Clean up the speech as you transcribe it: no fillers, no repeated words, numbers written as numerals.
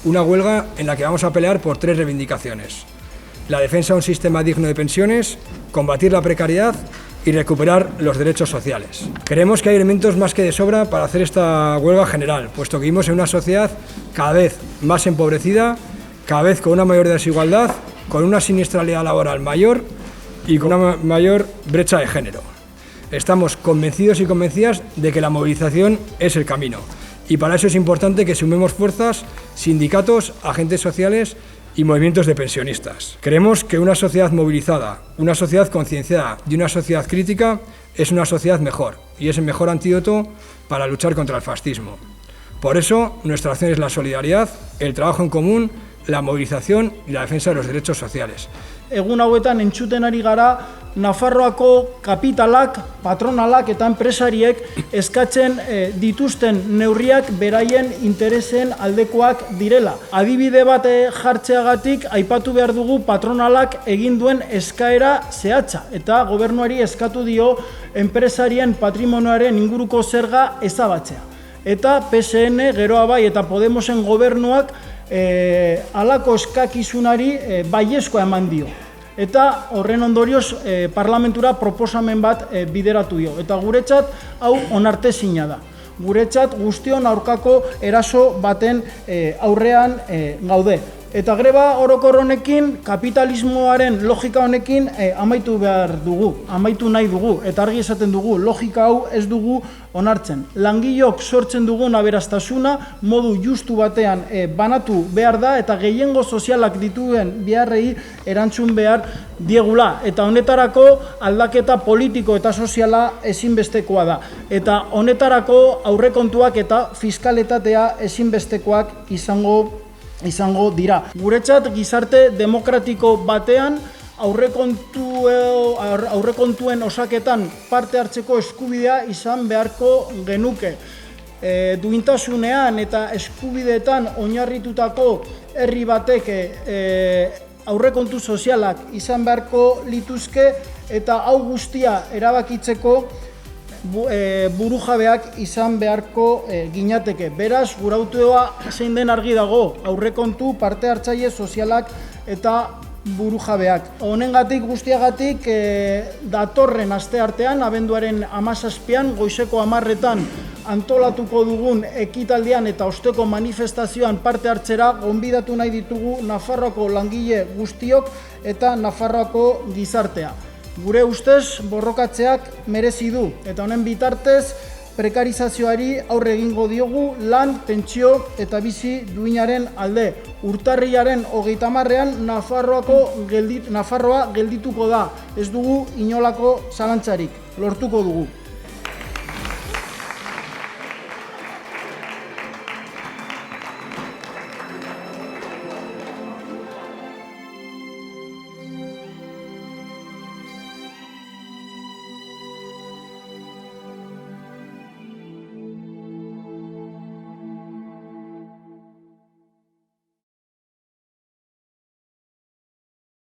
Una huelga en la que vamos a pelear por 3 reivindicaciones: la defensa de un sistema digno de pensiones, combatir la precariedad y recuperar los derechos sociales. Creemos que hay elementos más que de sobra para hacer esta huelga general, puesto que vivimos en una sociedad cada vez más empobrecida, cada vez con una mayor desigualdad, con una siniestralidad laboral mayor y con una mayor brecha de género. Estamos convencidos y convencidas de que la movilización es el camino, y para eso es importante que sumemos fuerzas, sindicatos, agentes sociales y movimientos de pensionistas. Creemos que una sociedad movilizada, una sociedad concienciada y una sociedad crítica es una sociedad mejor, y es el mejor antídoto para luchar contra el fascismo. Por eso, nuestra acción es la solidaridad, el trabajo en común, la movilización y la defensa de los derechos sociales. Egun hauetan entzuten ari gara Nafarroako kapitalak, patronalak eta enpresariek eskatzen dituzten neurriak beraien interesen aldekoak direla. Adibide bat jartzeagatik aipatu behar dugu patronalak egin duen eskaera zehatza eta gobernuari eskatu dio enpresarien patrimonioaren inguruko zerga ezabatzea. Eta PSN, geroa bai eta Podemosen gobernuak halako eskakizunari baiezkoa eman dio. Eta horren ondorioz parlamentura proposamen bat bideratu dio. Eta guretzat hau onartezina da. Guretzat guztion aurkako eraso baten aurrean gaude. Eta greba orokor honekin, kapitalismoaren logika honekin amaitu behar dugu, amaitu nahi dugu, eta argi esaten dugu, logika hau ez dugu onartzen. Langileok sortzen dugun aberastasuna modu justu batean banatu behar da, eta gehiengo sozialak dituen beharrei erantzun behar diegula. Eta honetarako aldaketa politiko eta soziala ezinbestekoa da. Eta honetarako aurrekontuak eta fiskaletatea ezinbestekoak izango dira. Guretzat gizarte demokratiko batean aurrekontuen osaketan parte hartzeko eskubidea izan beharko genuke. Duintasunean eta eskubideetan oinarritutako herri batek aurrekontu sozialak izan beharko lituzke eta hau guztia erabakitzeko burujabeak izan beharko ginateke. Beraz, gure autoa zein den argi dago, aurrekontu, parte hartzaile sozialak eta burujabeak. Honengatik guztiagatik datorren asteartean, abenduaren 17an, goizeko 10etan antolatuko dugun ekitaldian eta osteko manifestazioan parte hartzera gonbidatu nahi ditugu Nafarroako langile guztiok eta Nafarroako gizartea. Gure ustez borrokatzeak merezi du, eta honen bitartez prekarizazioari aurre egingo diogu lan, pentsio eta bizi duinaren alde. Urtarrilaren 30ean Nafarroa geldituko da, ez dugu inolako zalantzarik, lortuko dugu.